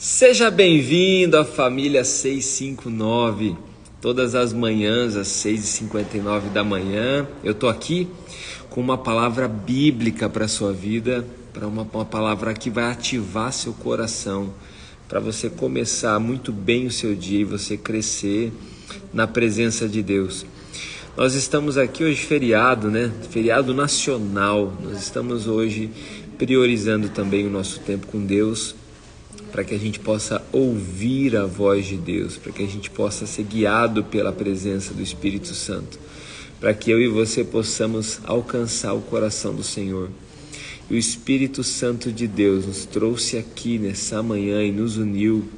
Seja bem-vindo à família 659. Todas as manhãs, às 6h59 da manhã, eu estou aqui com uma palavra bíblica para a sua vida, para uma palavra que vai ativar seu coração, para você começar muito bem o seu dia e você crescer na presença de Deus. Nós estamos aqui hoje feriado, né? Feriado nacional. Nós estamos hoje priorizando também o nosso tempo com Deus, para que a gente possa ouvir a voz de Deus, para que a gente possa ser guiado pela presença do Espírito Santo, para que eu e você possamos alcançar o coração do Senhor. E o Espírito Santo de Deus nos trouxe aqui nessa manhã e nos uniu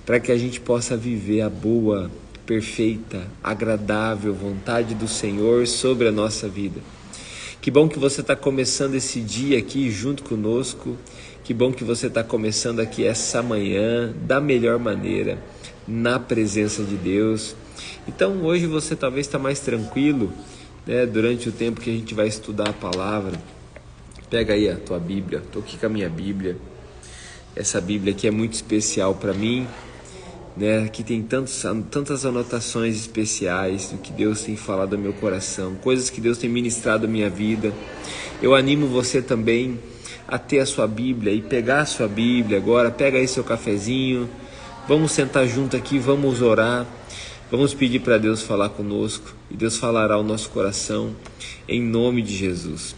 para que a gente possa viver a boa, perfeita, agradável vontade do Senhor sobre a nossa vida. Que bom que você está começando esse dia aqui junto conosco. Que bom que você está começando aqui essa manhã da melhor maneira, na presença de Deus. Então hoje você talvez está mais tranquilo, né? Durante o tempo que a gente vai estudar a palavra. Pega aí a tua Bíblia, estou aqui com a minha Bíblia. Essa Bíblia aqui é muito especial para mim, né? Aqui tem tantas anotações especiais do que Deus tem falado ao meu coração, coisas que Deus tem ministrado à minha vida. Eu animo você também a ter a sua Bíblia e pegar a sua Bíblia agora, pega aí seu cafezinho, vamos sentar junto aqui, vamos orar, vamos pedir para Deus falar conosco e Deus falará ao nosso coração em nome de Jesus.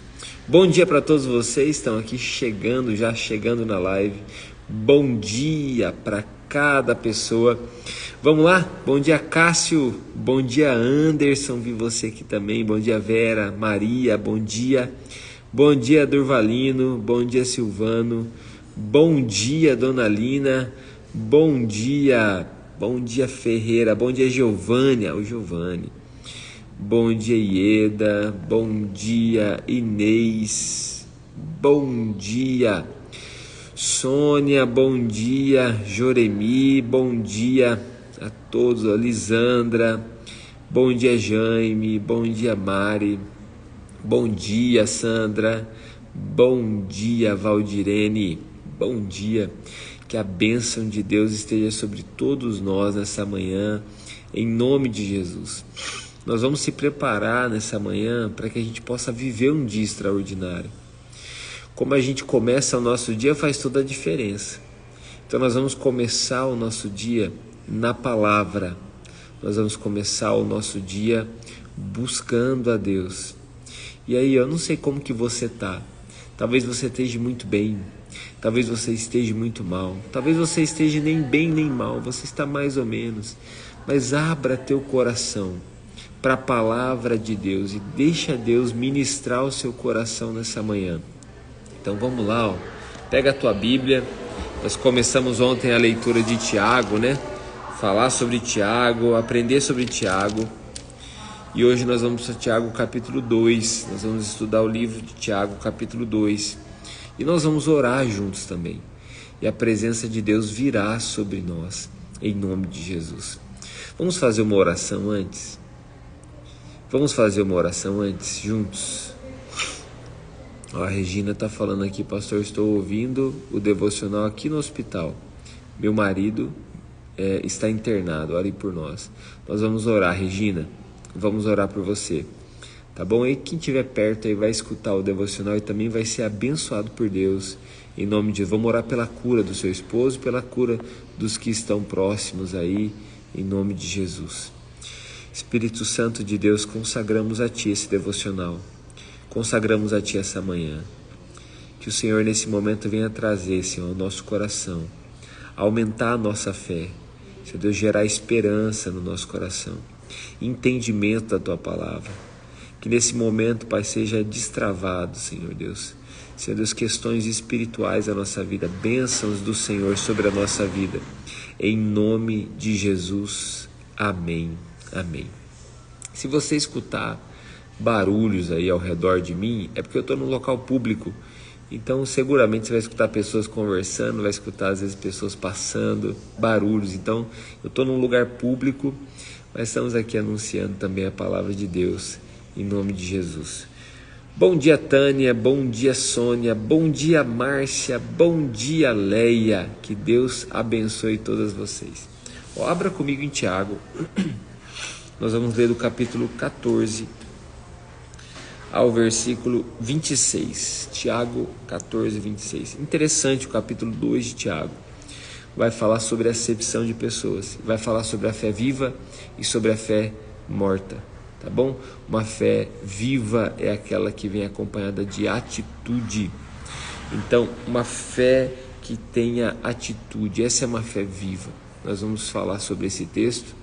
Bom dia para todos vocês que estão aqui chegando na live. Bom dia para cada pessoa. Vamos lá? Bom dia, Cássio. Bom dia, Anderson. Vi você aqui também. Bom dia, Vera, Maria. Bom dia. Bom dia, Durvalino. Bom dia, Silvano. Bom dia, Dona Lina. Bom dia Ferreira. Bom dia, Giovânia. O Giovanni. Bom dia, Ieda. Bom dia, Inês. Bom dia, Sônia. Bom dia, Joremi. Bom dia a todos. Lisandra. Bom dia, Jaime. Bom dia, Mari. Bom dia, Sandra. Bom dia, Valdirene. Bom dia. Que a bênção de Deus esteja sobre todos nós nessa manhã, em nome de Jesus. Nós vamos se preparar nessa manhã para que a gente possa viver um dia extraordinário. Como a gente começa o nosso dia faz toda a diferença. Então nós vamos começar o nosso dia na palavra. Nós vamos começar o nosso dia buscando a Deus. E aí, eu não sei como que você está. Talvez você esteja muito bem, talvez você esteja muito mal, talvez você esteja nem bem nem mal, você está mais ou menos. Mas abra teu coração para a palavra de Deus e deixa Deus ministrar o seu coração nessa manhã. Então vamos lá, ó. Pega a tua Bíblia. Nós começamos ontem a leitura de Tiago, né? Falar sobre Tiago, aprender sobre Tiago. E hoje nós vamos para Tiago capítulo 2, nós vamos estudar o livro de Tiago capítulo 2 e nós vamos orar juntos também. E a presença de Deus virá sobre nós, em nome de Jesus. Vamos fazer uma oração antes? Vamos fazer uma oração antes, juntos? Ó, a Regina está falando aqui, pastor, estou ouvindo o devocional aqui no hospital. Meu marido está internado, ore por nós. Nós vamos orar, Regina. Vamos orar por você, tá bom? E quem estiver perto aí vai escutar o devocional e também vai ser abençoado por Deus, em nome de Deus. Vamos orar pela cura do seu esposo, pela cura dos que estão próximos aí, em nome de Jesus. Espírito Santo de Deus, consagramos a Ti esse devocional, consagramos a Ti essa manhã. Que o Senhor nesse momento venha trazer, Senhor, ao nosso coração, aumentar a nossa fé, Senhor Deus, gerar esperança no nosso coração, entendimento da Tua palavra. Que nesse momento, Pai, seja destravado, Senhor Deus. Senhor Deus, questões espirituais da nossa vida, bênçãos do Senhor sobre a nossa vida. Em nome de Jesus. Amém. Amém. Se você escutar barulhos aí ao redor de mim, é porque eu estou num local público. Então, seguramente você vai escutar pessoas conversando, vai escutar às vezes pessoas passando, barulhos. Então, eu estou num lugar público, mas estamos aqui anunciando também a palavra de Deus, em nome de Jesus. Bom dia, Tânia, bom dia, Sônia, bom dia, Márcia, bom dia, Leia. Que Deus abençoe todas vocês. Abra comigo em Tiago. Nós vamos ler do capítulo 14 ao versículo 26. Tiago 14, 26. Interessante o capítulo 2 de Tiago. Vai falar sobre a acepção de pessoas. Vai falar sobre a fé viva e sobre a fé morta. Tá bom? Uma fé viva é aquela que vem acompanhada de atitude. Então, uma fé que tenha atitude, essa é uma fé viva. Nós vamos falar sobre esse texto.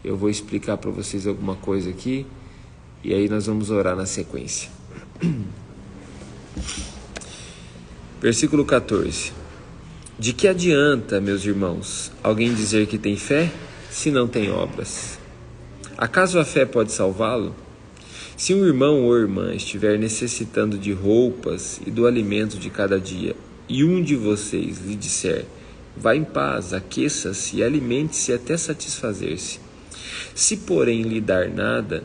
Eu vou explicar para vocês alguma coisa aqui e aí nós vamos orar na sequência. Versículo 14. De que adianta, meus irmãos, alguém dizer que tem fé se não tem obras? Acaso a fé pode salvá-lo? Se um irmão ou irmã estiver necessitando de roupas e do alimento de cada dia, e um de vocês lhe disser, vá em paz, aqueça-se e alimente-se até satisfazer-se. Se, porém, lhe dar nada,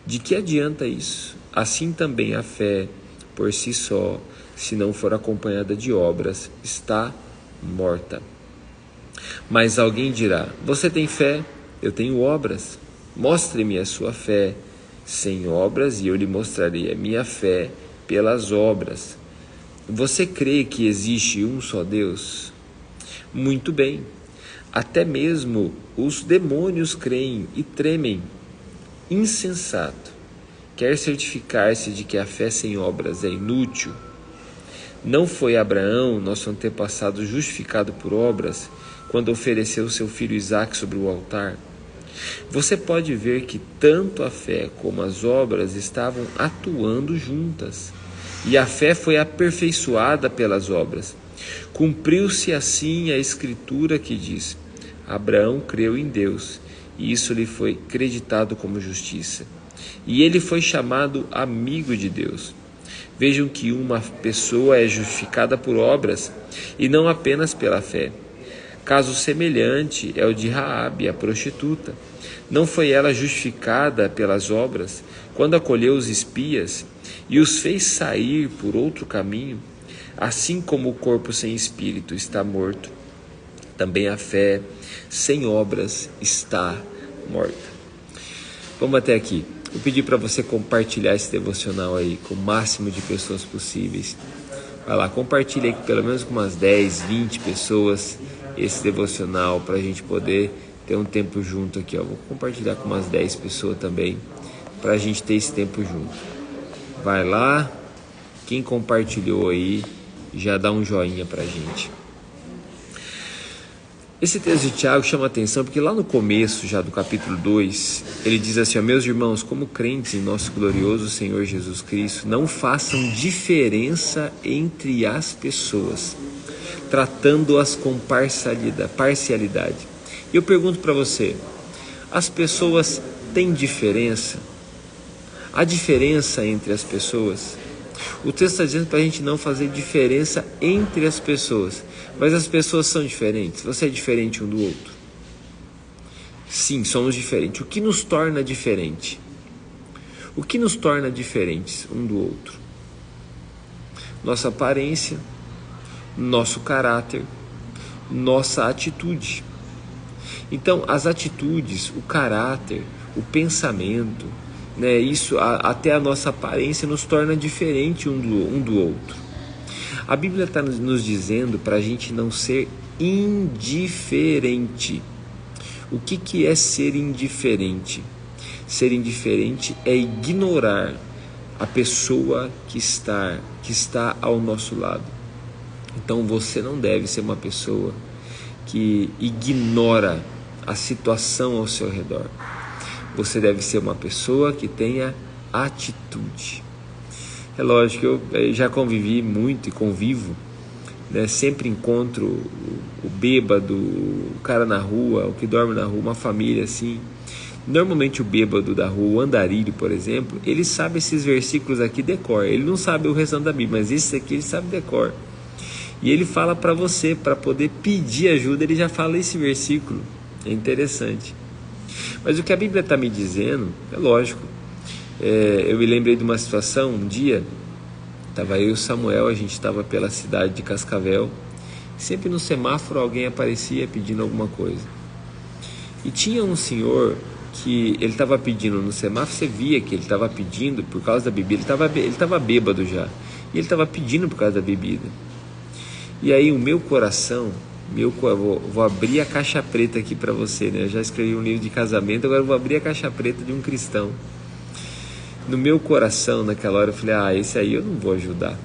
de que adianta isso? Assim também a fé, por si só, se não for acompanhada de obras, está morta. Mas alguém dirá, você tem fé, eu tenho obras. Mostre-me a sua fé sem obras e eu lhe mostrarei a minha fé pelas obras. Você crê que existe um só Deus? Muito bem. Até mesmo os demônios creem e tremem. Insensato. Quer certificar-se de que a fé sem obras é inútil? Não foi Abraão, nosso antepassado, justificado por obras, quando ofereceu seu filho Isaque sobre o altar? Você pode ver que tanto a fé como as obras estavam atuando juntas, e a fé foi aperfeiçoada pelas obras. Cumpriu-se assim a escritura que diz, Abraão creu em Deus, e isso lhe foi creditado como justiça. E ele foi chamado amigo de Deus. Vejam que uma pessoa é justificada por obras, e não apenas pela fé. Caso semelhante é o de Raabe, a prostituta. Não foi ela justificada pelas obras, quando acolheu os espias e os fez sair por outro caminho? Assim como o corpo sem espírito está morto, também a fé sem obras está morta. Vamos até aqui. Vou pedir para você compartilhar esse devocional aí com o máximo de pessoas possíveis. Vai lá, compartilha aí pelo menos com umas 10, 20 pessoas esse devocional para a gente poder ter um tempo junto aqui. Vou compartilhar com umas 10 pessoas também para a gente ter esse tempo junto. Vai lá, quem compartilhou aí, já dá um joinha para a gente. Esse texto de Tiago chama a atenção porque lá no começo já do capítulo 2, ele diz assim, meus irmãos, como crentes em nosso glorioso Senhor Jesus Cristo, não façam diferença entre as pessoas, tratando-as com parcialidade. E eu pergunto para você, as pessoas têm diferença? Há diferença entre as pessoas? O texto está dizendo para a gente não fazer diferença entre as pessoas, mas as pessoas são diferentes. Você é diferente um do outro? Sim, somos diferentes. O que nos torna diferente? O que nos torna diferentes um do outro? Nossa aparência, nosso caráter, nossa atitude. Então, as atitudes, o caráter, o pensamento, isso, até a nossa aparência nos torna diferente um do outro. A Bíblia está nos dizendo para a gente não ser indiferente. O que é ser indiferente? Ser indiferente é ignorar a pessoa que está ao nosso lado. Então você não deve ser uma pessoa que ignora a situação ao seu redor. Você deve ser uma pessoa que tenha atitude. É lógico, eu já convivi muito e convivo, sempre encontro o bêbado, o cara na rua, o que dorme na rua, uma família assim. Normalmente o bêbado da rua, o andarilho, por exemplo, ele sabe esses versículos aqui de cor. Ele não sabe o restante da Bíblia, mas esse aqui ele sabe de cor. E ele fala para você, para poder pedir ajuda, ele já fala esse versículo. É interessante. Mas o que a Bíblia está me dizendo, é lógico, Eu me lembrei de uma situação, um dia, estava eu e o Samuel, a gente estava pela cidade de Cascavel, sempre no semáforo alguém aparecia pedindo alguma coisa. E tinha um senhor que ele estava pedindo no semáforo, você via que ele estava pedindo por causa da bebida, ele estava bêbado já, e ele estava pedindo por causa da bebida. E aí o meu coração, vou abrir a caixa preta aqui para você, né? Eu já escrevi um livro de casamento, agora eu vou abrir a caixa preta de um cristão. No meu coração, naquela hora, eu falei, esse aí eu não vou ajudar.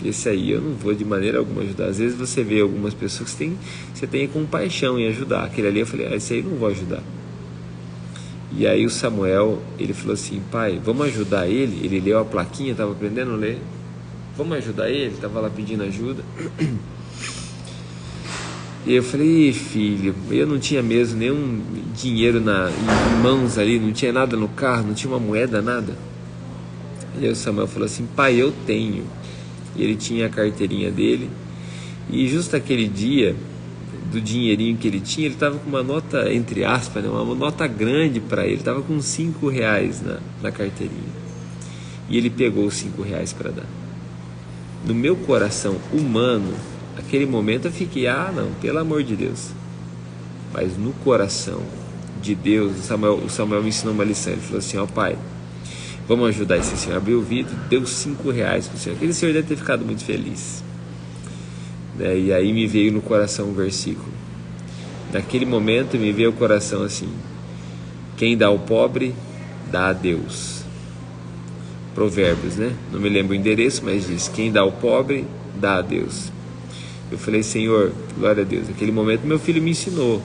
Esse aí eu não vou de maneira alguma ajudar. Às vezes você vê algumas pessoas que você tem compaixão em ajudar. Aquele ali eu falei, esse aí eu não vou ajudar. E aí o Samuel, ele falou assim, pai, vamos ajudar ele? Ele leu a plaquinha, estava aprendendo a ler. Vamos ajudar ele? Estava lá pedindo ajuda. E eu falei, filho, eu não tinha mesmo nenhum dinheiro em mãos ali, não tinha nada no carro, não tinha uma moeda, nada. E aí o Samuel falou assim, pai, eu tenho. E ele tinha a carteirinha dele. E justo aquele dia, do dinheirinho que ele tinha, ele estava com uma nota, entre aspas, né, uma nota grande para ele, estava com 5 reais na carteirinha. E ele pegou os 5 reais para dar. No meu coração humano, naquele momento eu fiquei, não, pelo amor de Deus. Mas no coração de Deus, o Samuel me ensinou uma lição. Ele falou assim, pai, vamos ajudar esse senhor. Abriu o vidro, deu 5 reais para o senhor. Aquele senhor deve ter ficado muito feliz. E aí me veio no coração um versículo. Naquele momento me veio o coração assim, quem dá ao pobre, dá a Deus. Provérbios, né? Não me lembro o endereço, mas diz, quem dá ao pobre, dá a Deus. Eu falei, Senhor, glória a Deus. Naquele momento meu filho me ensinou.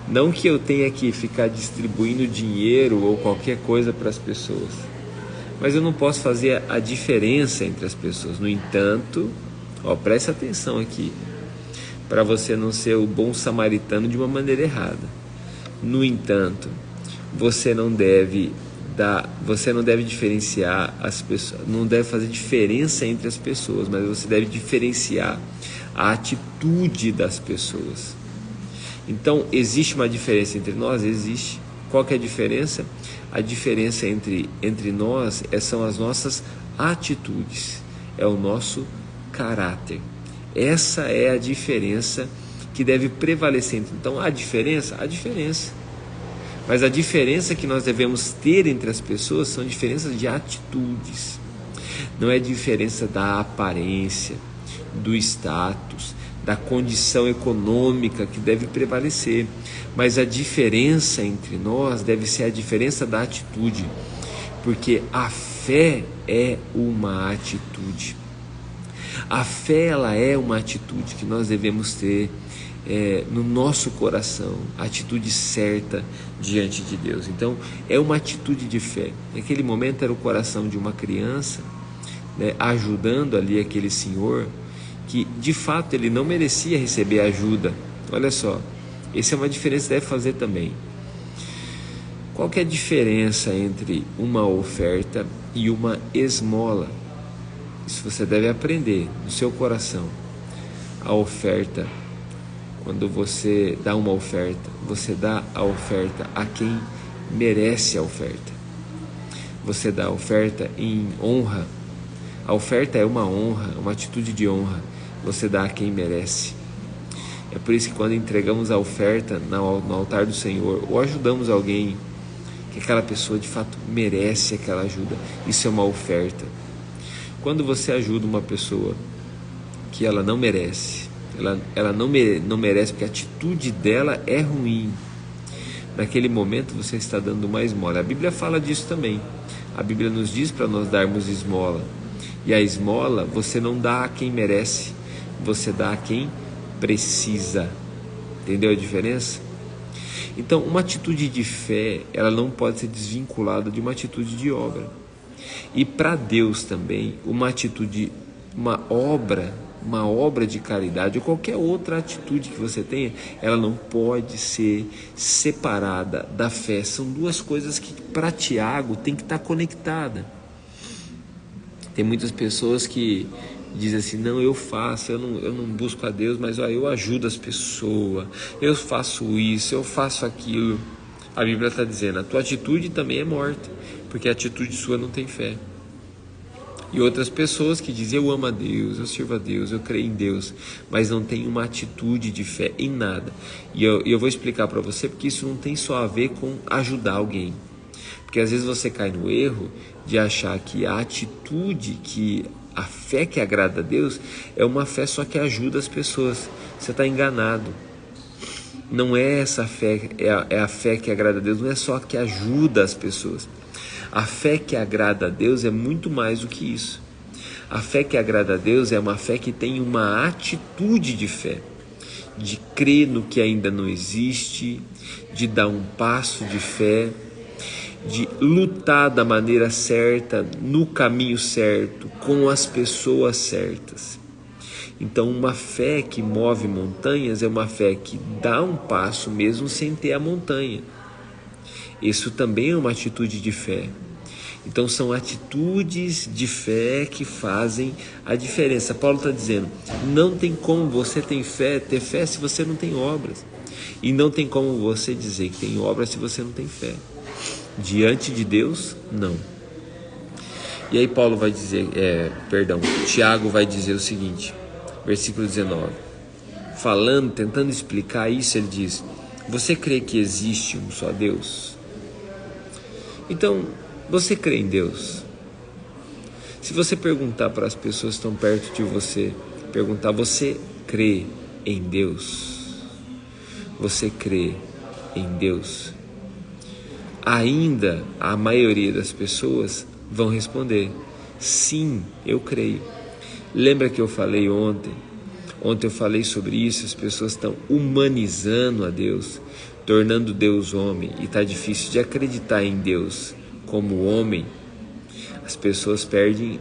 Não que eu tenha que ficar distribuindo dinheiro ou qualquer coisa para as pessoas, mas eu não posso fazer a diferença entre as pessoas. No entanto, presta atenção aqui, para você não ser o bom samaritano de uma maneira errada. No entanto, você não deve diferenciar as pessoas, não deve fazer diferença entre as pessoas, mas você deve diferenciar a atitude das pessoas. Então, existe uma diferença entre nós? Existe. Qual que é a diferença? A diferença entre nós são as nossas atitudes, é o nosso caráter. Essa é a diferença que deve prevalecer. Então, há diferença? Há diferença. Mas a diferença que nós devemos ter entre as pessoas são diferenças de atitudes. Não é diferença da aparência, do status, da condição econômica que deve prevalecer, mas a diferença entre nós deve ser a diferença da atitude, porque a fé é uma atitude. A fé, ela é uma atitude que nós devemos ter no nosso coração, a atitude certa diante de Deus. Então, é uma atitude de fé. Naquele momento era o coração de uma criança, né, ajudando ali aquele senhor, que de fato ele não merecia receber ajuda. Olha só, essa é uma diferença que deve fazer também. Qual que é a diferença entre uma oferta e uma esmola? Isso você deve aprender no seu coração. A oferta, quando você dá uma oferta, você dá a oferta a quem merece a oferta. Você dá a oferta em honra. A oferta é uma honra, uma atitude de honra. Você dá a quem merece. É por isso que quando entregamos a oferta no altar do Senhor, ou ajudamos alguém, que aquela pessoa de fato merece aquela ajuda, isso é uma oferta. Quando você ajuda uma pessoa que ela não merece, ela não merece porque a atitude dela é ruim, naquele momento você está dando uma esmola. A Bíblia fala disso também. A Bíblia nos diz para nós darmos esmola. E a esmola você não dá a quem merece, você dá a quem precisa. Entendeu a diferença? Então, uma atitude de fé, ela não pode ser desvinculada de uma atitude de obra. E para Deus também, uma obra de caridade ou qualquer outra atitude que você tenha, ela não pode ser separada da fé. São duas coisas que para Tiago tem que estar conectada. Tem muitas pessoas que dizem assim, não, eu não busco a Deus, mas eu ajudo as pessoas, eu faço isso, eu faço aquilo. A Bíblia está dizendo, a tua atitude também é morta, porque a atitude sua não tem fé. E outras pessoas que dizem, eu amo a Deus, eu sirvo a Deus, eu creio em Deus, mas não tem uma atitude de fé em nada. E eu vou explicar para você, porque isso não tem só a ver com ajudar alguém. Porque às vezes você cai no erro de achar que a atitude, que a fé que agrada a Deus, é uma fé só que ajuda as pessoas. Você está enganado. Não é essa fé, é a fé que agrada a Deus, não é só a que ajuda as pessoas. A fé que agrada a Deus é muito mais do que isso. A fé que agrada a Deus é uma fé que tem uma atitude de fé, de crer no que ainda não existe, de dar um passo de fé, de lutar da maneira certa, no caminho certo, com as pessoas certas. Então, uma fé que move montanhas é uma fé que dá um passo mesmo sem ter a montanha. Isso também é uma atitude de fé. Então, são atitudes de fé que fazem a diferença. Paulo está dizendo, não tem como você ter fé se você não tem obras. E não tem como você dizer que tem obras se você não tem fé. Diante de Deus, não. E aí Paulo vai dizer, Tiago vai dizer o seguinte, versículo 19, tentando explicar isso, ele diz, você crê que existe um só Deus? Então, você crê em Deus? Se você perguntar para as pessoas que estão perto de você, você crê em Deus? Você crê em Deus? Ainda a maioria das pessoas vão responder, sim, eu creio. Lembra que eu falei ontem? Ontem eu falei sobre isso, as pessoas estão humanizando a Deus, tornando Deus homem, e está difícil de acreditar em Deus como homem. As pessoas perdem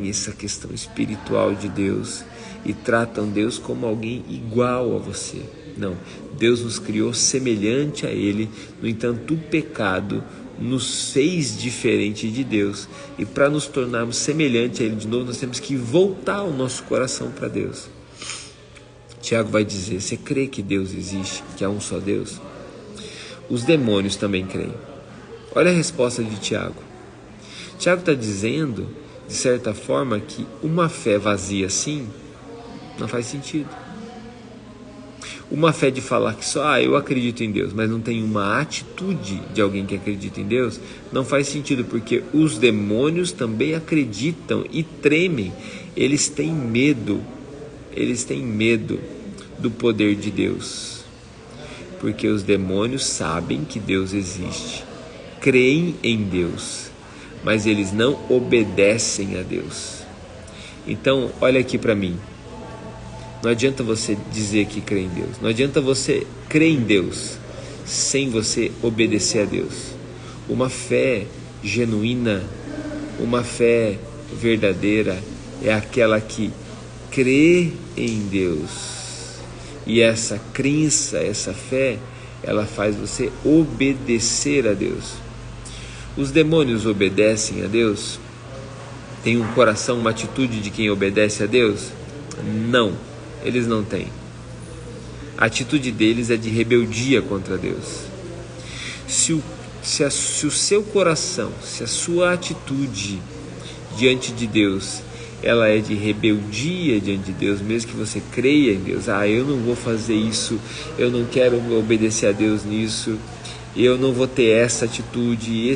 essa questão espiritual de Deus e tratam Deus como alguém igual a você. Não, Deus nos criou semelhante a Ele, no entanto o pecado nos fez diferente de Deus, e para nos tornarmos semelhante a Ele de novo, nós temos que voltar o nosso coração para Deus. Tiago vai dizer, você crê que Deus existe, que há um só Deus? Os demônios também creem. Olha a resposta de Tiago. Tiago está dizendo, de certa forma, que uma fé vazia assim não faz sentido. Uma fé de falar que só eu acredito em Deus, mas não tem uma atitude de alguém que acredita em Deus, não faz sentido, porque os demônios também acreditam e tremem. Eles têm medo do poder de Deus, porque os demônios sabem que Deus existe, creem em Deus, mas eles não obedecem a Deus. Então, olha aqui para mim. Não adianta você dizer que crê em Deus. Não adianta você crer em Deus sem você obedecer a Deus. Uma fé genuína, uma fé verdadeira é aquela que crê em Deus. E essa crença, essa fé, ela faz você obedecer a Deus. Os demônios obedecem a Deus? Tem um coração, uma atitude de quem obedece a Deus? Não. Eles não têm. A atitude deles é de rebeldia contra Deus. Se o seu coração, se a sua atitude diante de Deus, ela é de rebeldia diante de Deus, mesmo que você creia em Deus, eu não vou fazer isso, eu não quero obedecer a Deus nisso, eu não vou ter essa atitude,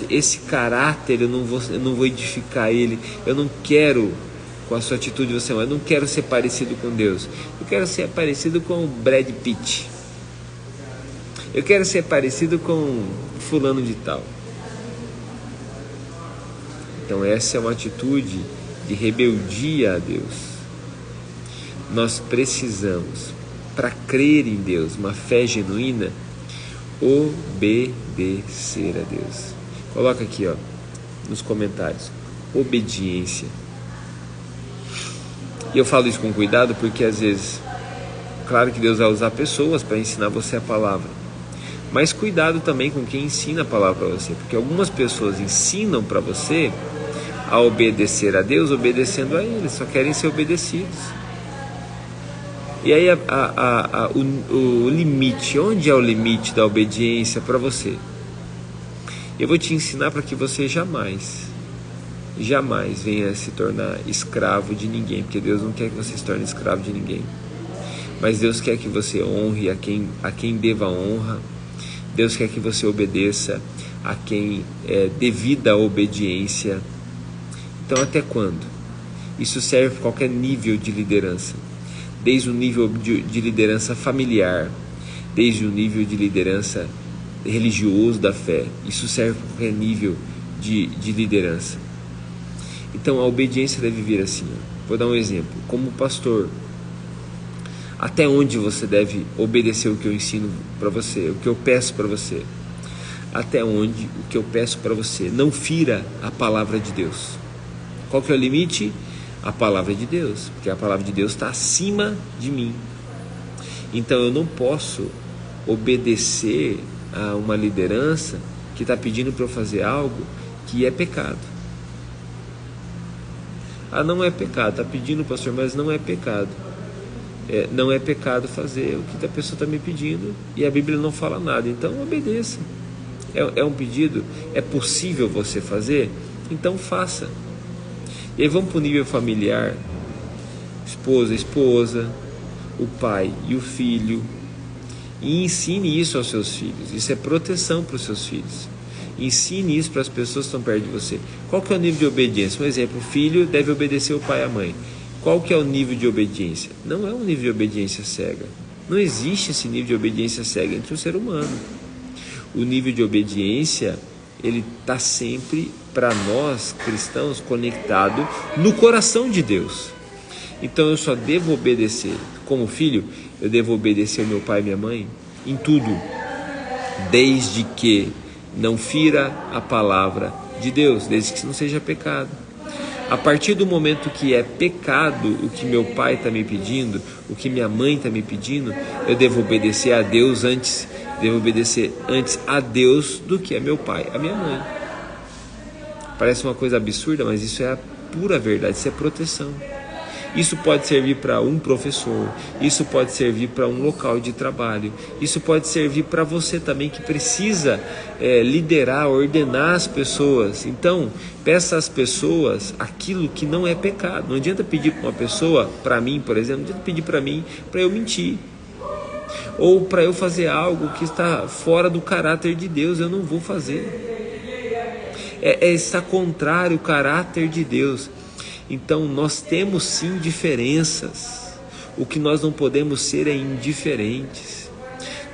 esse caráter, eu não vou edificar ele, eu não quero. Com a sua atitude você, eu não quero ser parecido com Deus, eu quero ser parecido com o Brad Pitt, eu quero ser parecido com fulano de tal. Então essa é uma atitude de rebeldia a Deus. Nós precisamos, para crer em Deus, uma fé genuína, obedecer a Deus. Coloca aqui nos comentários, obediência. E eu falo isso com cuidado porque às vezes, claro que Deus vai usar pessoas para ensinar você a palavra, mas cuidado também com quem ensina a palavra para você, porque algumas pessoas ensinam para você a obedecer a Deus obedecendo a Ele, só querem ser obedecidos. E aí o limite, onde é o limite da obediência para você? Eu vou te ensinar para que você jamais venha se tornar escravo de ninguém, porque Deus não quer que você se torne escravo de ninguém. Mas Deus quer que você honre a quem deva honra. Deus quer que você obedeça a quem é devida a obediência. Então, até quando? Isso serve para qualquer nível de liderança, desde o nível de liderança familiar, desde o nível de liderança religioso da fé. Isso serve para qualquer nível de liderança. Então, a obediência deve vir assim. Vou dar um exemplo. Como pastor, até onde você deve obedecer o que eu ensino para você, o que eu peço para você? Até onde o que eu peço para você não fira a palavra de Deus. Qual que é o limite? A palavra de Deus, porque a palavra de Deus está acima de mim. Então eu não posso obedecer a uma liderança que está pedindo para eu fazer algo que é pecado. Não é pecado, está pedindo, pastor, mas não é pecado. Não é pecado fazer o que a pessoa está me pedindo, e a Bíblia não fala nada, então obedeça. É um pedido, é possível você fazer, então faça. E aí vamos para o nível familiar, esposa, o pai e o filho, e ensine isso aos seus filhos. Isso é proteção para os seus filhos. Ensine isso para as pessoas que estão perto de você. Qual que é o nível de obediência? Um exemplo, o filho deve obedecer o pai e a mãe. Qual que é o nível de obediência? Não é um nível de obediência cega. Não existe esse nível de obediência cega entre o ser humano. O nível de obediência, ele está sempre, para nós cristãos, conectado no coração de Deus. Então eu só devo obedecer. Como filho, eu devo obedecer ao meu pai e minha mãe em tudo, desde que não fira a palavra de Deus, desde que não seja pecado. A partir do momento que é pecado o que meu pai está me pedindo, o que minha mãe está me pedindo, eu devo obedecer a Deus antes, a Deus do que a meu pai, a minha mãe. Parece uma coisa absurda, mas isso é a pura verdade, isso é proteção. Isso pode servir para um professor, isso pode servir para um local de trabalho, isso pode servir para você também que precisa liderar, ordenar as pessoas. Então, peça às pessoas aquilo que não é pecado. Não adianta pedir para uma pessoa, para mim, por exemplo, não adianta pedir para mim para eu mentir, ou para eu fazer algo que está fora do caráter de Deus. Eu não vou fazer. Está contrário ao caráter de Deus. Então nós temos sim diferenças. O que nós não podemos ser é indiferentes.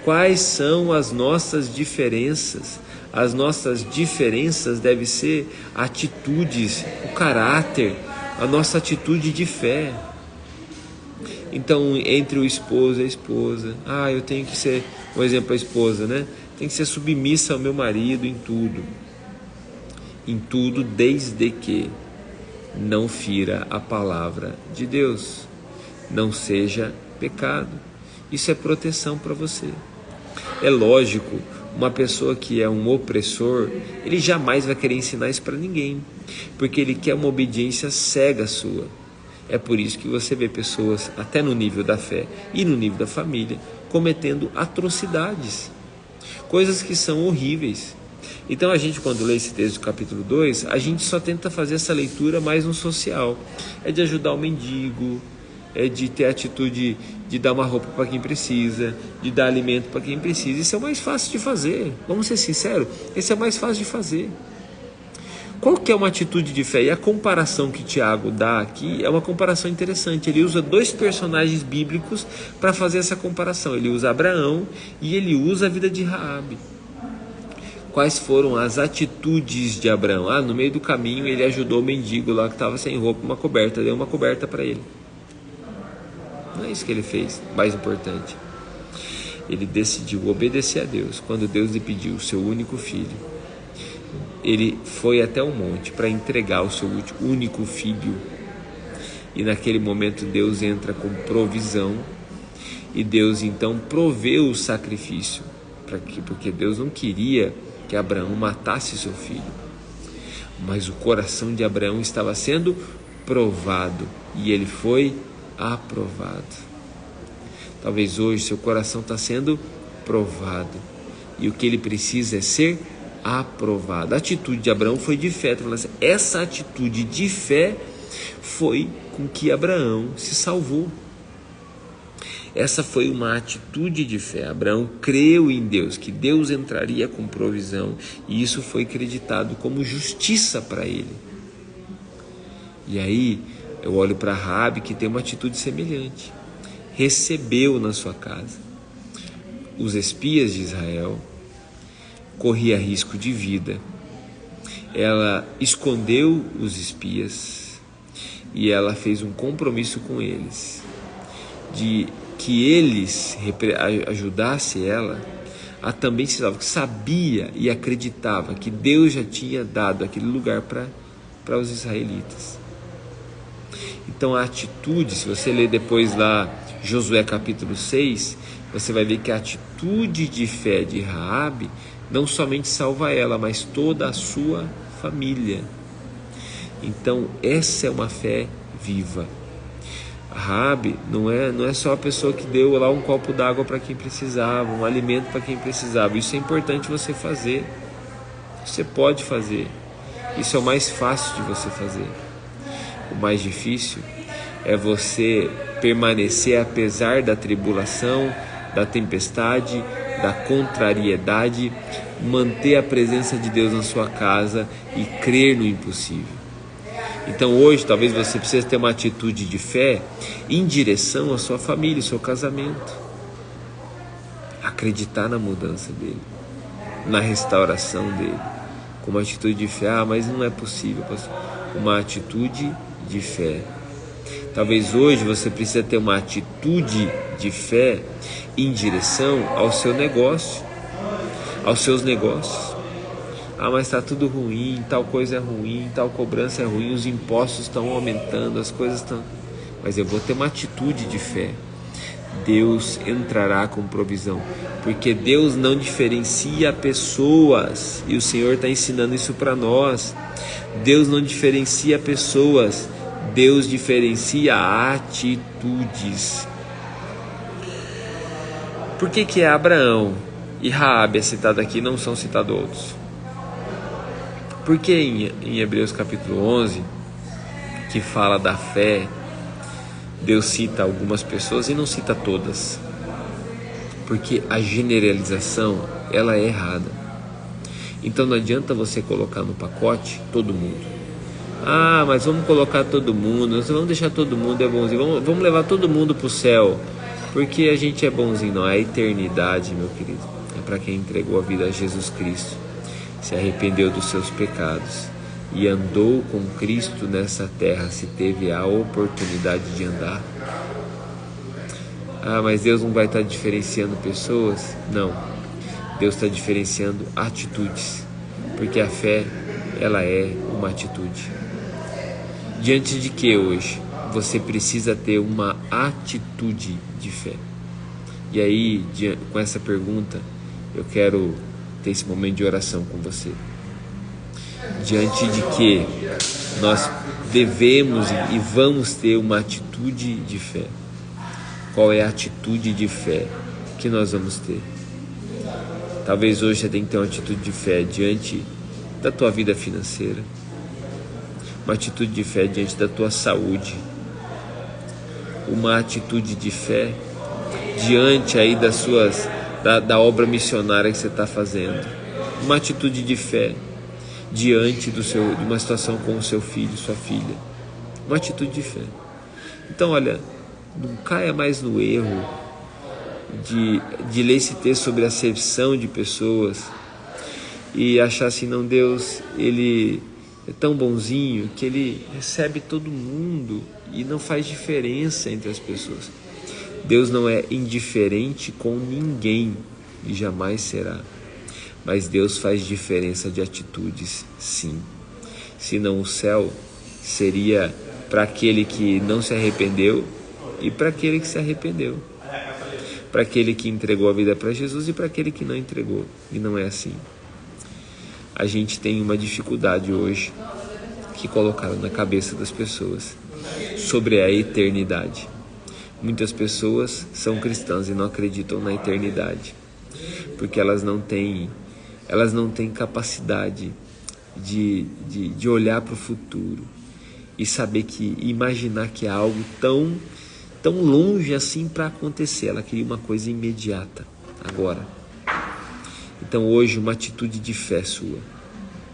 Quais são as nossas diferenças? As nossas diferenças devem ser atitudes, o caráter, a nossa atitude de fé. Então, entre o esposo e a esposa, eu tenho que ser, por exemplo, a esposa, né? Tem que ser submissa ao meu marido em tudo, desde que não fira a palavra de Deus, não seja pecado. Isso é proteção para você. É lógico, uma pessoa que é um opressor, ele jamais vai querer ensinar isso para ninguém, porque ele quer uma obediência cega sua. É por isso que você vê pessoas, até no nível da fé e no nível da família, cometendo atrocidades, coisas que são horríveis. Então a gente, quando lê esse texto do capítulo 2, a gente só tenta fazer essa leitura mais no social. É de ajudar o mendigo, é de ter a atitude de dar uma roupa para quem precisa, de dar alimento para quem precisa. Isso é o mais fácil de fazer. Vamos ser sinceros, esse é o mais fácil de fazer. Qual que é uma atitude de fé? E a comparação que Tiago dá aqui é uma comparação interessante. Ele usa dois personagens bíblicos para fazer essa comparação. Ele usa Abraão e ele usa a vida de Raabe. Quais foram as atitudes de Abraão? No meio do caminho ele ajudou o mendigo lá que estava sem roupa, uma coberta, deu uma coberta para ele. Não é isso que ele fez, mais importante. Ele decidiu obedecer a Deus. Quando Deus lhe pediu o seu único filho, ele foi até o monte para entregar o seu único filho. E naquele momento Deus entra com provisão, e Deus então proveu o sacrifício, porque Deus não queria que Abraão matasse seu filho, mas o coração de Abraão estava sendo provado, e ele foi aprovado. Talvez hoje seu coração está sendo provado e o que ele precisa é ser aprovado. A atitude de Abraão foi de fé. Essa atitude de fé foi com que Abraão se salvou. Essa foi uma atitude de fé. Abraão creu em Deus, que Deus entraria com provisão, e isso foi acreditado como justiça para ele. E aí eu olho para Raabe, que tem uma atitude semelhante. Recebeu na sua casa os espias de Israel, corria risco de vida. Ela escondeu os espias e ela fez um compromisso com eles de que eles ajudassem ela a também se salvar, que sabia e acreditava que Deus já tinha dado aquele lugar para os israelitas. Então a atitude, se você ler depois lá Josué capítulo 6, você vai ver que a atitude de fé de Raabe não somente salva ela, mas toda a sua família. Então essa é uma fé viva. A Raabe não é só a pessoa que deu lá um copo d'água para quem precisava, um alimento para quem precisava. Isso é importante você fazer. Você pode fazer. Isso é o mais fácil de você fazer. O mais difícil é você permanecer apesar da tribulação, da tempestade, da contrariedade, manter a presença de Deus na sua casa e crer no impossível. Então hoje talvez você precise ter uma atitude de fé em direção à sua família, ao seu casamento. Acreditar na mudança dele, na restauração dele, com uma atitude de fé. Mas não é possível, pastor. Uma atitude de fé. Talvez hoje você precise ter uma atitude de fé em direção ao seu negócio, aos seus negócios. Mas está tudo ruim, tal coisa é ruim, tal cobrança é ruim, os impostos estão aumentando, as coisas estão... Mas eu vou ter uma atitude de fé. Deus entrará com provisão, porque Deus não diferencia pessoas, e o Senhor está ensinando isso para nós. Deus não diferencia pessoas, Deus diferencia atitudes. Por que Abraão e Raabe é citado aqui e não são citados outros? Porque em Hebreus capítulo 11, que fala da fé, Deus cita algumas pessoas e não cita todas. Porque a generalização, ela é errada. Então não adianta você colocar no pacote todo mundo. Mas vamos colocar todo mundo, nós vamos deixar todo mundo é bonzinho, vamos levar todo mundo para o céu, porque a gente é bonzinho. Não, a eternidade, meu querido, é para quem entregou a vida a Jesus Cristo, se arrependeu dos seus pecados e andou com Cristo nessa terra, se teve a oportunidade de andar. Mas Deus não vai estar diferenciando pessoas? Não, Deus está diferenciando atitudes, porque a fé, ela é uma atitude. Diante de que hoje você precisa ter uma atitude de fé? E aí, com essa pergunta, eu quero ter esse momento de oração com você. Diante de que nós devemos e vamos ter uma atitude de fé? Qual é a atitude de fé que nós vamos ter? Talvez hoje você tenha que ter uma atitude de fé diante da tua vida financeira, uma atitude de fé diante da tua saúde, uma atitude de fé diante aí da obra missionária que você está fazendo, uma atitude de fé diante de uma situação com o seu filho, sua filha, uma atitude de fé. Então olha, não caia mais no erro de ler esse texto sobre acepção de pessoas e achar assim, não, Deus, ele é tão bonzinho que ele recebe todo mundo e não faz diferença entre as pessoas. Deus não é indiferente com ninguém e jamais será. Mas Deus faz diferença de atitudes, sim. Senão o céu seria para aquele que não se arrependeu e para aquele que se arrependeu. Para aquele que entregou a vida para Jesus e para aquele que não entregou. E não é assim. A gente tem uma dificuldade hoje que colocaram na cabeça das pessoas sobre a eternidade. Muitas pessoas são cristãs e não acreditam na eternidade, porque elas não têm capacidade de olhar para o futuro e saber imaginar que é algo tão longe assim para acontecer. Ela queria uma coisa imediata, agora. Então hoje uma atitude de fé sua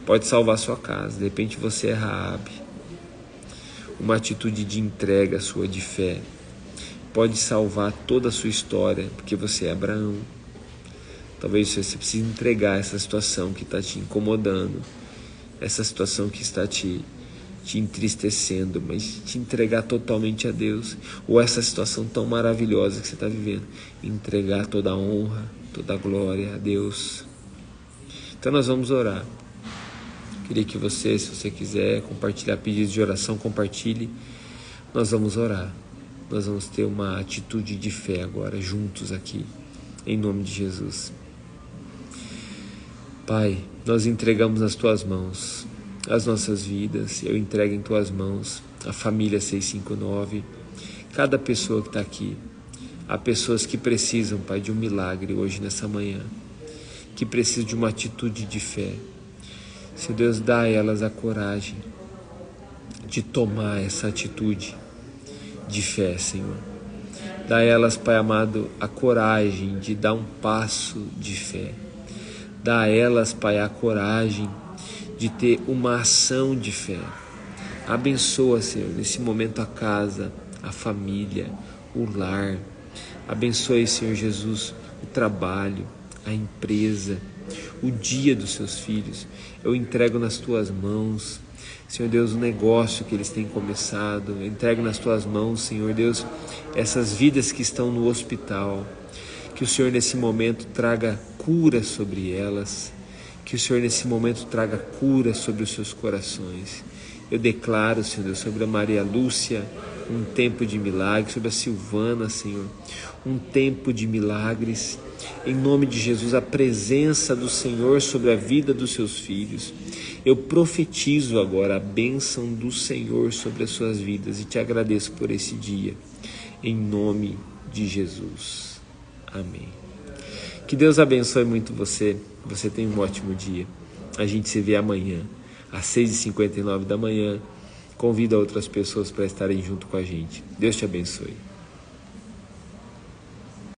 pode salvar sua casa. De repente você é Raabe. Uma atitude de entrega sua de fé pode salvar toda a sua história, porque você é Abraão. Talvez você precise entregar essa situação que está te incomodando, essa situação que está te entristecendo, mas te entregar totalmente a Deus. Ou essa situação tão maravilhosa que você está vivendo, entregar toda a honra, toda a glória a Deus. Então nós vamos orar. Queria que você, se você quiser compartilhar pedidos de oração, compartilhe. Nós vamos orar. Nós vamos ter uma atitude de fé agora, juntos aqui, em nome de Jesus. Pai, nós entregamos nas Tuas mãos as nossas vidas. Eu entrego em Tuas mãos a família 659, cada pessoa que está aqui. Há pessoas que precisam, Pai, de um milagre hoje, nessa manhã, que precisam de uma atitude de fé. Senhor Deus, dá a elas a coragem de tomar essa atitude de fé, Senhor. Dá a elas, Pai amado, a coragem de dar um passo de fé. Dá a elas, Pai, a coragem de ter uma ação de fé. Abençoa, Senhor, nesse momento a casa, a família, o lar. Abençoe, Senhor Jesus, o trabalho, a empresa, o dia dos seus filhos. Eu entrego nas Tuas mãos, Senhor Deus, o negócio que eles têm começado. Eu entrego nas Tuas mãos, Senhor Deus, essas vidas que estão no hospital. Que o Senhor nesse momento traga cura sobre elas. Que o Senhor nesse momento traga cura sobre os seus corações. Eu declaro, Senhor Deus, sobre a Maria Lúcia, um tempo de milagres, sobre a Silvana, Senhor, um tempo de milagres. Em nome de Jesus, a presença do Senhor sobre a vida dos seus filhos. Eu profetizo agora a bênção do Senhor sobre as suas vidas e te agradeço por esse dia. Em nome de Jesus. Amém. Que Deus abençoe muito você. Você tem um ótimo dia. A gente se vê amanhã, às 6h59 da manhã. Convida outras pessoas para estarem junto com a gente. Deus te abençoe.